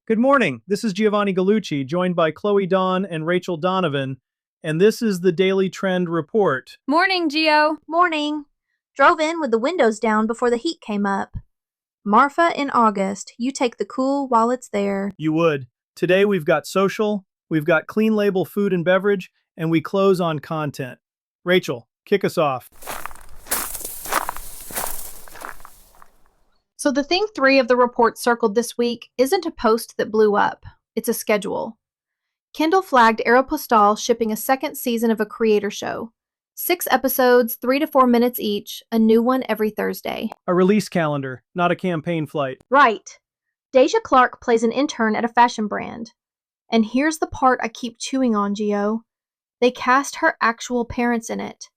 Good morning. This is Giovanni Gallucci, joined by Chloe Dawn and Rachel Donovan, and this is the Daily Trend Report. Morning, Gio. Morning. Drove in with the windows down before the heat came up. Marfa, in August, you take the cool while it's there. You would. Today we've got social, we've got clean label food and beverage, and we close on content. Rachel, kick us off. So the thing 3 of the report circled this week isn't a post that blew up. It's a schedule. Kendall flagged Aeropostale shipping a second season of a creator show. 6 episodes, 3 to 4 minutes each, a new one every Thursday. A release calendar, not a campaign flight. Right. Deja Clark plays an intern at a fashion brand. And here's the part I keep chewing on, Gio. They cast her actual parents in it.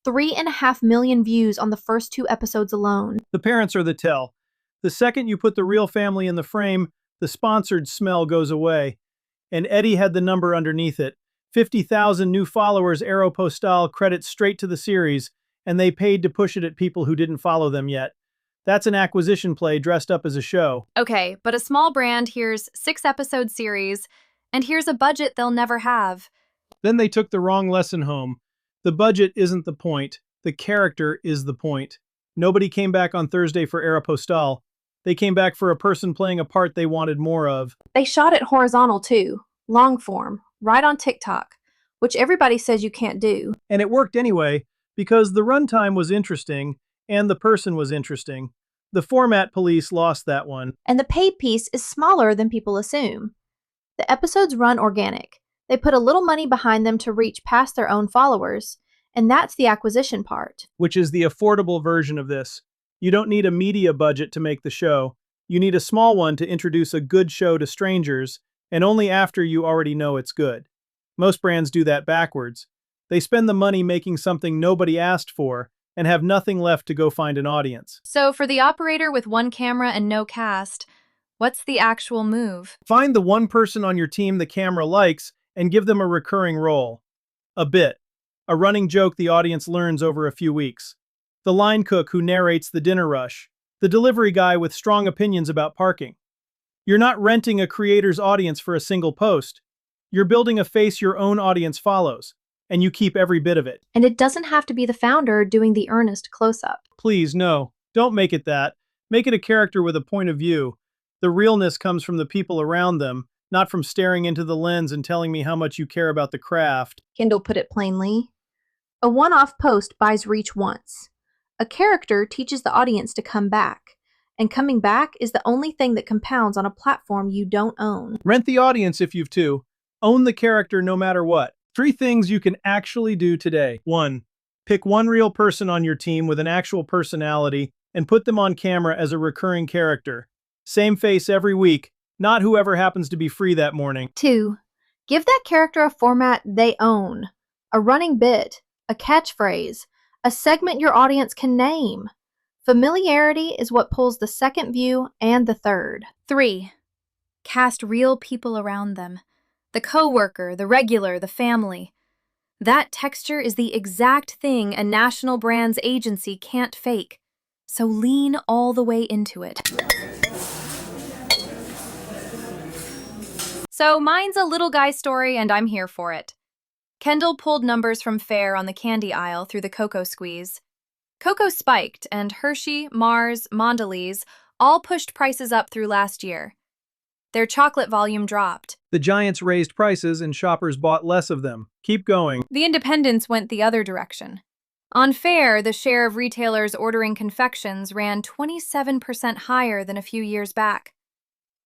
3.5 million views on the first 2 episodes alone. The parents are the tell. The second you put the real family in the frame, the sponsored smell goes away. And Eddie had the number underneath it. 50,000 new followers Aeropostale credits straight to the series, and they paid to push it at people who didn't follow them yet. That's an acquisition play dressed up as a show. Okay, but a small brand here's 6-episode series, and here's a budget they'll never have. Then they took the wrong lesson home. The budget isn't the point. The character is the point. Nobody came back on Thursday for Aeropostale. They came back for a person playing a part they wanted more of. They shot it horizontal too, long form, right on TikTok, which everybody says you can't do. And it worked anyway, because the runtime was interesting, and the person was interesting. The format police lost that one. And the paid piece is smaller than people assume. The episodes run organic. They put a little money behind them to reach past their own followers, and that's the acquisition part. Which is the affordable version of this. You don't need a media budget to make the show. You need a small one to introduce a good show to strangers, and only after you already know it's good. Most brands do that backwards. They spend the money making something nobody asked for, and have nothing left to go find an audience. So for the operator with 1 camera and no cast, what's the actual move? Find the one person on your team the camera likes, and give them a recurring role. A bit. A running joke the audience learns over a few weeks. The line cook who narrates the dinner rush. The delivery guy with strong opinions about parking. You're not renting a creator's audience for a single post. You're building a face your own audience follows, and you keep every bit of it. And it doesn't have to be the founder doing the earnest close-up. Please, no. Don't make it that. Make it a character with a point of view. The realness comes from the people around them, not from staring into the lens and telling me how much you care about the craft. Kendall put it plainly. A one-off post buys reach once. A character teaches the audience to come back, and coming back is the only thing that compounds on a platform you don't own. Rent the audience if you've to. Own the character no matter what. 3 things you can actually do today. 1. Pick one real person on your team with an actual personality and put them on camera as a recurring character. Same face every week. Not whoever happens to be free that morning. 2. Give that character a format they own. A running bit, a catchphrase, a segment your audience can name. Familiarity is what pulls the second view and the third. 3. Cast real people around them. The coworker, the regular, the family. That texture is the exact thing a national brand's agency can't fake. So lean all the way into it. So mine's a little guy story, and I'm here for it. Kendall pulled numbers from Faire on the candy aisle through the cocoa squeeze. Cocoa spiked, and Hershey, Mars, Mondelez all pushed prices up through last year. Their chocolate volume dropped. The giants raised prices and shoppers bought less of them. Keep going. The independents went the other direction. On Faire, the share of retailers ordering confections ran 27% higher than a few years back.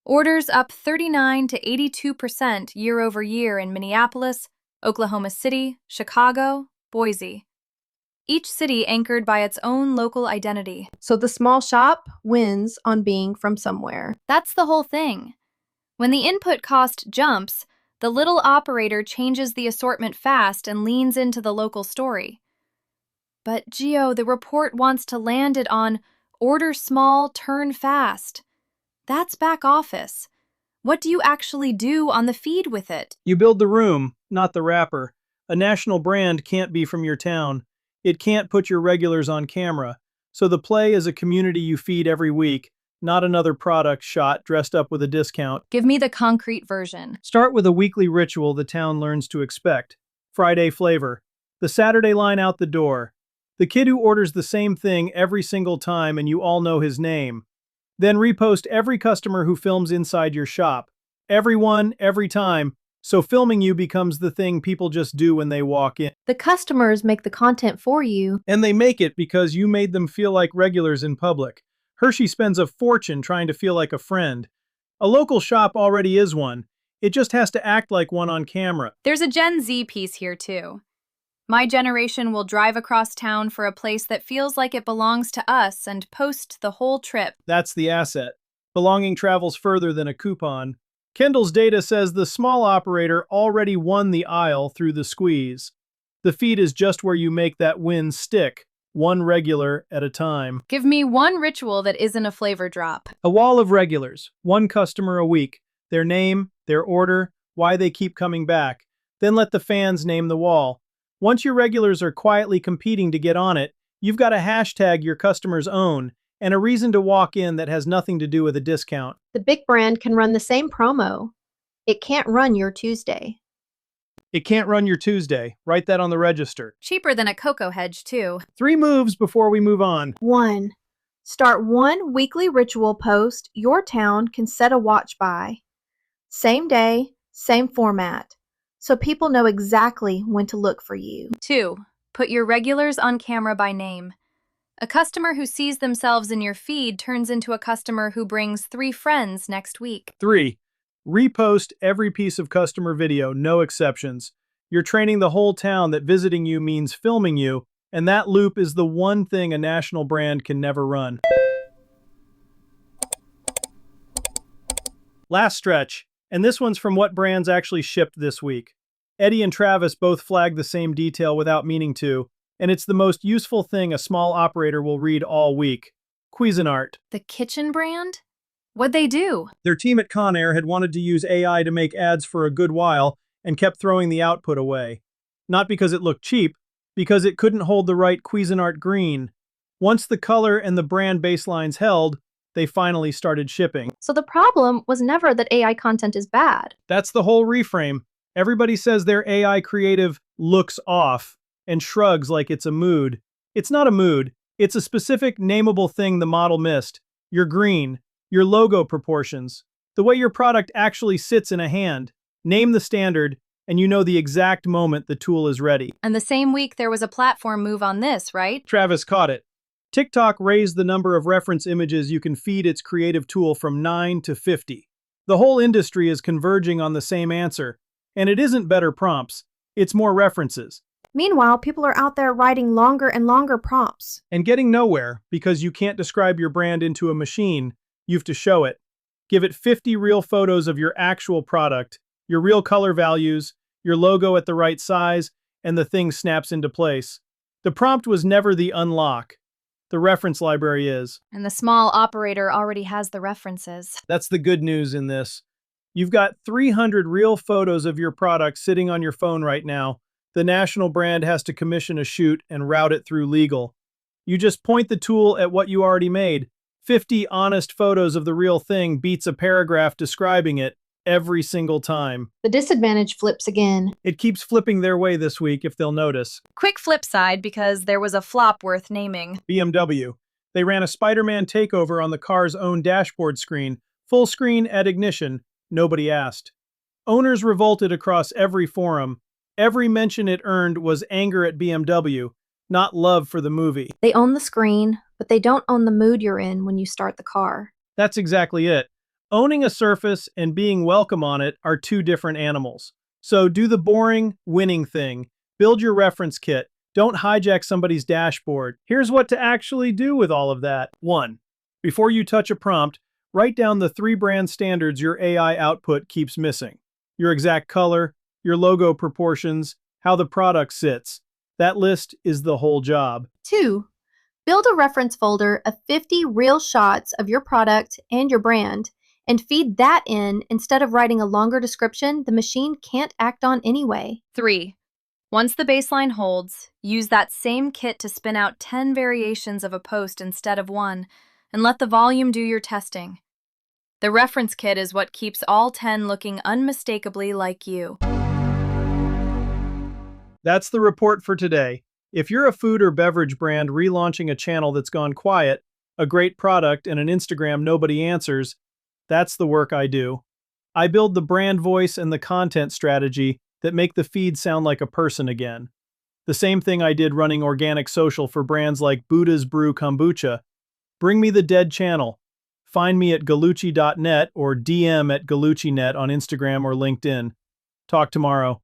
Orders up 39 to 82% year over year in Minneapolis, Oklahoma City, Chicago, Boise. Each city anchored by its own local identity. So the small shop wins on being from somewhere. That's the whole thing. When the input cost jumps, the little operator changes the assortment fast and leans into the local story. But Gio, the report wants to land it on order small, turn fast. That's back office. What do you actually do on the feed with it? You build the room, not the wrapper. A national brand can't be from your town. It can't put your regulars on camera. So the play is a community you feed every week, not another product shot dressed up with a discount. Give me the concrete version. Start with a weekly ritual the town learns to expect. Friday flavor. The Saturday line out the door. The kid who orders the same thing every single time and you all know his name. Then repost every customer who films inside your shop. Everyone, every time. So filming you becomes the thing people just do when they walk in. The customers make the content for you. And they make it because you made them feel like regulars in public. Hershey spends a fortune trying to feel like a friend. A local shop already is one. It just has to act like one on camera. There's a Gen Z piece here too. My generation will drive across town for a place that feels like it belongs to us and post the whole trip. That's the asset. Belonging travels further than a coupon. Kendall's data says the small operator already won the aisle through the squeeze. The feed is just where you make that win stick, one regular at a time. Give me one ritual that isn't a flavor drop. A wall of regulars, one customer a week, their name, their order, why they keep coming back. Then let the fans name the wall. Once your regulars are quietly competing to get on it, you've got a hashtag your customers own and a reason to walk in that has nothing to do with a discount. The big brand can run the same promo. It can't run your Tuesday. It can't run your Tuesday. Write that on the register. Cheaper than a cocoa hedge too. 3 moves before we move on. 1. Start one weekly ritual post your town can set a watch by. Same day, same format. So people know exactly when to look for you. 2. Put your regulars on camera by name. A customer who sees themselves in your feed turns into a customer who brings 3 friends next week. 3. Repost every piece of customer video, no exceptions. You're training the whole town that visiting you means filming you, and that loop is the one thing a national brand can never run. Last stretch, and this one's from what brands actually shipped this week. Eddie and Travis both flagged the same detail without meaning to, and it's the most useful thing a small operator will read all week. Cuisinart. The kitchen brand? What'd they do? Their team at Conair had wanted to use AI to make ads for a good while and kept throwing the output away. Not because it looked cheap, because it couldn't hold the right Cuisinart green. Once the color and the brand baselines held, they finally started shipping. So the problem was never that AI content is bad. That's the whole reframe. Everybody says their AI creative looks off and shrugs like it's a mood. It's not a mood. It's a specific nameable thing the model missed. Your green, your logo proportions, the way your product actually sits in a hand. Name the standard, and you know the exact moment the tool is ready. And the same week there was a platform move on this, right? Travis caught it. TikTok raised the number of reference images you can feed its creative tool from 9 to 50. The whole industry is converging on the same answer, and it isn't better prompts, it's more references. Meanwhile, people are out there writing longer and longer prompts. And getting nowhere because you can't describe your brand into a machine, you have to show it. Give it 50 real photos of your actual product, your real color values, your logo at the right size, and the thing snaps into place. The prompt was never the unlock. The reference library is. And the small operator already has the references. That's the good news in this. You've got 300 real photos of your product sitting on your phone right now. The national brand has to commission a shoot and route it through legal. You just point the tool at what you already made. 50 honest photos of the real thing beats a paragraph describing it every single time. The disadvantage flips again. It keeps flipping their way this week if they'll notice. Quick flip side because there was a flop worth naming. BMW. They ran a Spider-Man takeover on the car's own dashboard screen, full screen at ignition. Nobody asked. Owners revolted across every forum. Every mention it earned was anger at BMW, not love for the movie. They own the screen, but they don't own the mood you're in when you start the car. That's exactly it. Owning a surface and being welcome on it are two different animals. So do the boring, winning thing. Build your reference kit. Don't hijack somebody's dashboard. Here's what to actually do with all of that. 1. Before you touch a prompt, write down the 3 brand standards your AI output keeps missing. Your exact color, your logo proportions, how the product sits. That list is the whole job. 2. Build a reference folder of 50 real shots of your product and your brand, and feed that in instead of writing a longer description the machine can't act on anyway. 3. Once the baseline holds, use that same kit to spin out 10 variations of a post instead of one, and let the volume do your testing. The reference kit is what keeps all 10 looking unmistakably like you. That's the report for today. If you're a food or beverage brand relaunching a channel that's gone quiet, a great product, and an Instagram nobody answers, that's the work I do. I build the brand voice and the content strategy that make the feed sound like a person again. The same thing I did running organic social for brands like Buddha's Brew Kombucha. Bring me the dead channel. Find me at gallucci.net or DM at gallucci.net on Instagram or LinkedIn. Talk tomorrow.